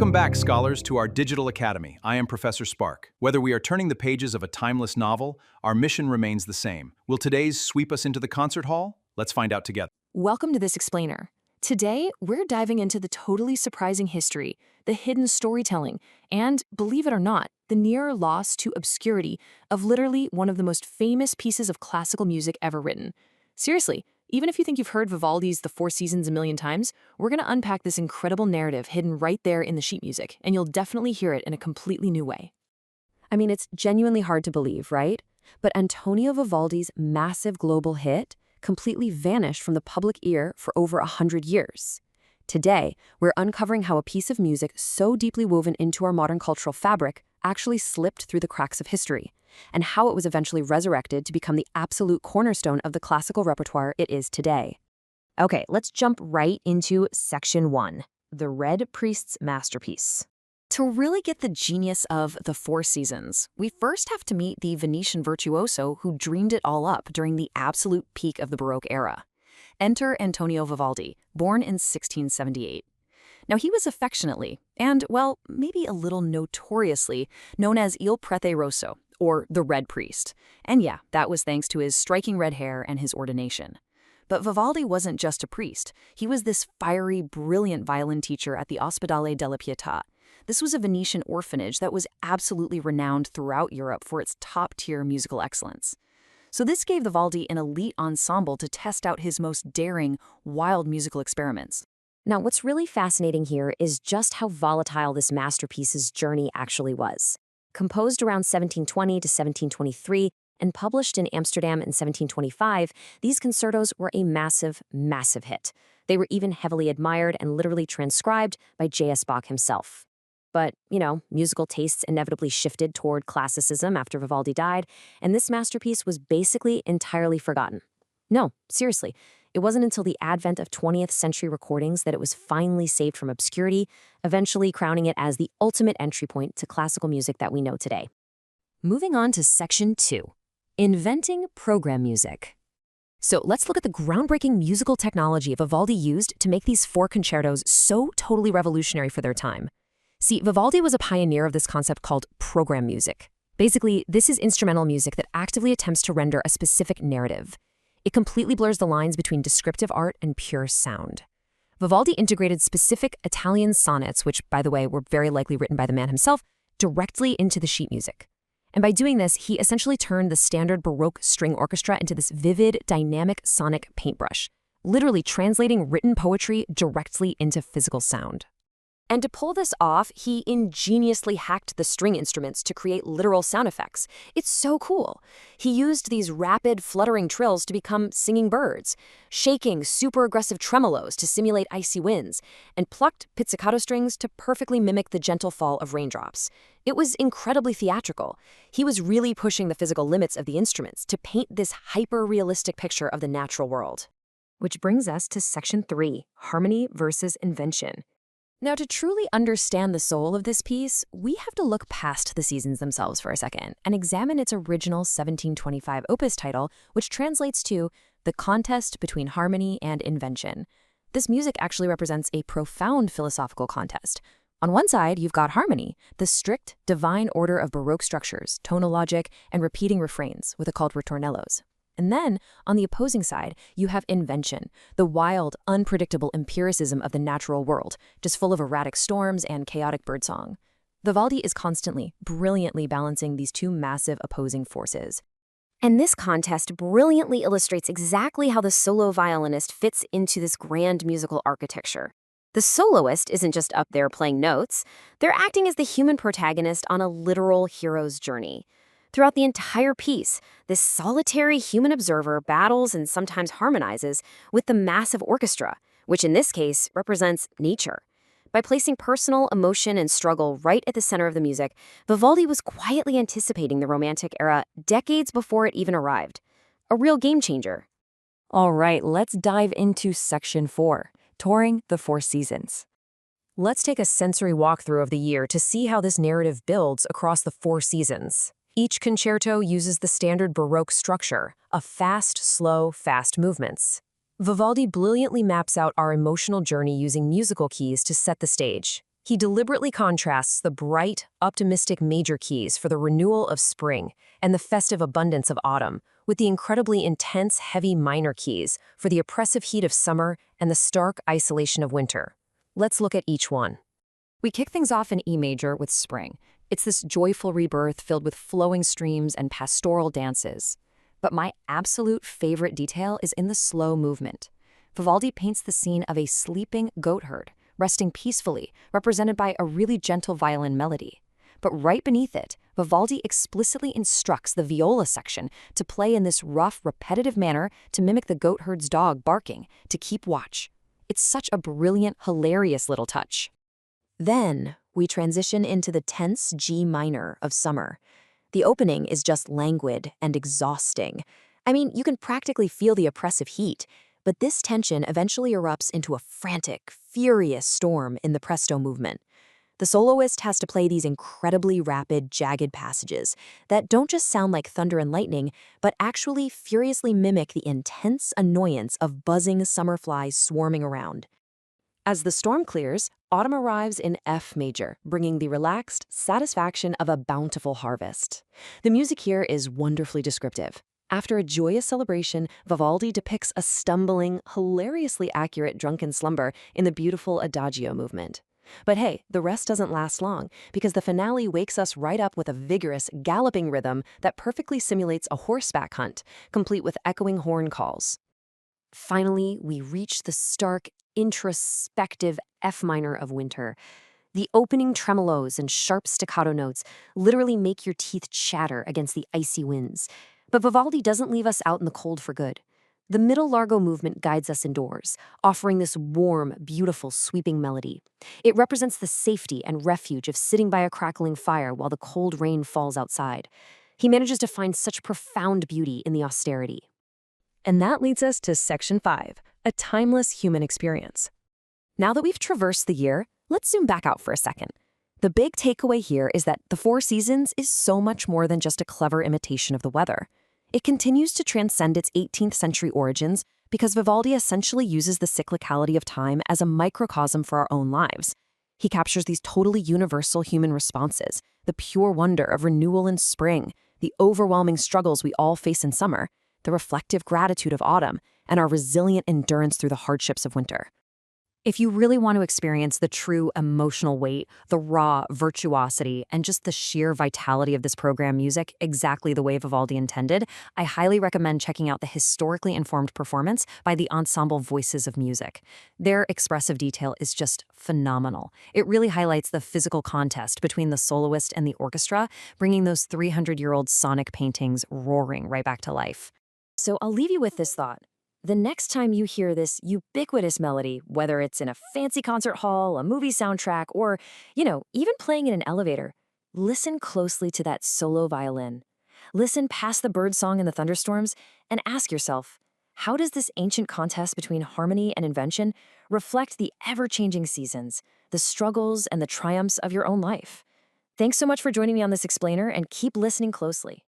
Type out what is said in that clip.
Welcome back, scholars, to our Digital Academy. I am Professor Spark. Whether we are turning the pages of a timeless novel, our mission remains the same. Will today's sweep us into the concert hall? Let's find out together. Welcome to this explainer. Today, we're diving into the totally surprising history, the hidden storytelling, and, believe it or not, the near loss to obscurity of literally one of the most famous pieces of classical music ever written. Seriously, even if you think you've heard Vivaldi's The Four Seasons a million times, we're going to unpack this incredible narrative hidden right there in the sheet music, and you'll definitely hear it in a completely new way. I mean, it's genuinely hard to believe, right? But Antonio Vivaldi's massive global hit completely vanished from the public ear for over 100 years. Today, we're uncovering how a piece of music so deeply woven into our modern cultural fabric actually slipped through the cracks of history, and how it was eventually resurrected to become the absolute cornerstone of the classical repertoire it is today. Okay, let's jump right into Section 1, the Red Priest's masterpiece. To really get the genius of The Four Seasons, we first have to meet the Venetian virtuoso who dreamed it all up during the absolute peak of the Baroque era. Enter Antonio Vivaldi, born in 1678. Now, he was affectionately, and, well, maybe a little notoriously, known as Il Prete Rosso, or the Red Priest. And yeah, that was thanks to his striking red hair and his ordination. But Vivaldi wasn't just a priest. He was this fiery, brilliant violin teacher at the Ospedale della Pietà. This was a Venetian orphanage that was absolutely renowned throughout Europe for its top-tier musical excellence. So this gave Vivaldi an elite ensemble to test out his most daring, wild musical experiments. Now, what's really fascinating here is just how volatile this masterpiece's journey actually was. Composed around 1720 to 1723 and published in Amsterdam in 1725, these concertos were a massive, massive hit. They were even heavily admired and literally transcribed by J.S. Bach himself. But, musical tastes inevitably shifted toward classicism after Vivaldi died, and this masterpiece was basically entirely forgotten. No, seriously, it wasn't until the advent of 20th century recordings that it was finally saved from obscurity, eventually crowning it as the ultimate entry point to classical music that we know today. Moving on to Section 2, Inventing Program Music. So let's look at the groundbreaking musical technology Vivaldi used to make these four concertos so totally revolutionary for their time. See, Vivaldi was a pioneer of this concept called program music. Basically, this is instrumental music that actively attempts to render a specific narrative. It completely blurs the lines between descriptive art and pure sound. Vivaldi integrated specific Italian sonnets, which, by the way, were very likely written by the man himself, directly into the sheet music. And by doing this, he essentially turned the standard Baroque string orchestra into this vivid, dynamic sonic paintbrush, literally translating written poetry directly into physical sound. And to pull this off, he ingeniously hacked the string instruments to create literal sound effects. It's so cool. He used these rapid, fluttering trills to become singing birds, shaking super aggressive tremolos to simulate icy winds, and plucked pizzicato strings to perfectly mimic the gentle fall of raindrops. It was incredibly theatrical. He was really pushing the physical limits of the instruments to paint this hyper-realistic picture of the natural world. Which brings us to Section 3, Harmony versus Invention. Now, to truly understand the soul of this piece, we have to look past the seasons themselves for a second and examine its original 1725 opus title, which translates to The Contest Between Harmony and Invention. This music actually represents a profound philosophical contest. On one side, you've got harmony, the strict, divine order of Baroque structures, tonal logic, and repeating refrains with occult ritornellos. And then, on the opposing side, you have invention, the wild, unpredictable empiricism of the natural world, just full of erratic storms and chaotic birdsong. Vivaldi is constantly, brilliantly balancing these two massive opposing forces. And this contest brilliantly illustrates exactly how the solo violinist fits into this grand musical architecture. The soloist isn't just up there playing notes, they're acting as the human protagonist on a literal hero's journey. Throughout the entire piece, this solitary human observer battles and sometimes harmonizes with the massive orchestra, which in this case represents nature. By placing personal emotion and struggle right at the center of the music, Vivaldi was quietly anticipating the Romantic era decades before it even arrived. A real game changer. All right, let's dive into Section 4, Touring the Four Seasons. Let's take a sensory walkthrough of the year to see how this narrative builds across the four seasons. Each concerto uses the standard Baroque structure, of fast, slow, fast movements. Vivaldi brilliantly maps out our emotional journey using musical keys to set the stage. He deliberately contrasts the bright, optimistic major keys for the renewal of spring and the festive abundance of autumn with the incredibly intense, heavy minor keys for the oppressive heat of summer and the stark isolation of winter. Let's look at each one. We kick things off in E major with spring. It's this joyful rebirth filled with flowing streams and pastoral dances. But my absolute favorite detail is in the slow movement. Vivaldi paints the scene of a sleeping goatherd, resting peacefully, represented by a really gentle violin melody. But right beneath it, Vivaldi explicitly instructs the viola section to play in this rough, repetitive manner to mimic the goatherd's dog barking, to keep watch. It's such a brilliant, hilarious little touch. Then, we transition into the tense G minor of summer. The opening is just languid and exhausting. I mean, you can practically feel the oppressive heat, but this tension eventually erupts into a frantic, furious storm in the presto movement. The soloist has to play these incredibly rapid, jagged passages that don't just sound like thunder and lightning, but actually furiously mimic the intense annoyance of buzzing summer flies swarming around. As the storm clears, autumn arrives in F major, bringing the relaxed satisfaction of a bountiful harvest. The music here is wonderfully descriptive. After a joyous celebration, Vivaldi depicts a stumbling, hilariously accurate drunken slumber in the beautiful adagio movement. But hey, the rest doesn't last long, because the finale wakes us right up with a vigorous, galloping rhythm that perfectly simulates a horseback hunt, complete with echoing horn calls. Finally, we reach the stark, introspective F minor of winter. The opening tremolos and sharp staccato notes literally make your teeth chatter against the icy winds. But Vivaldi doesn't leave us out in the cold for good. The middle largo movement guides us indoors, offering this warm, beautiful, sweeping melody. It represents the safety and refuge of sitting by a crackling fire while the cold rain falls outside. He manages to find such profound beauty in the austerity. And that leads us to Section 5, a timeless human experience. Now that we've traversed the year, let's zoom back out for a second. The big takeaway here is that the Four Seasons is so much more than just a clever imitation of the weather. It continues to transcend its 18th century origins because Vivaldi essentially uses the cyclicality of time as a microcosm for our own lives. He captures these totally universal human responses, the pure wonder of renewal in spring, the overwhelming struggles we all face in summer, the reflective gratitude of autumn, and our resilient endurance through the hardships of winter. If you really want to experience the true emotional weight, the raw virtuosity, and just the sheer vitality of this program music exactly the way Vivaldi intended, I highly recommend checking out the historically informed performance by the ensemble Voices of Music. Their expressive detail is just phenomenal. It really highlights the physical contest between the soloist and the orchestra, bringing those 300-year-old sonic paintings roaring right back to life. So I'll leave you with this thought. The next time you hear this ubiquitous melody, whether it's in a fancy concert hall, a movie soundtrack, or, even playing in an elevator, listen closely to that solo violin. Listen past the birdsong and the thunderstorms and ask yourself, how does this ancient contest between harmony and invention reflect the ever-changing seasons, the struggles and the triumphs of your own life? Thanks so much for joining me on this explainer, and keep listening closely.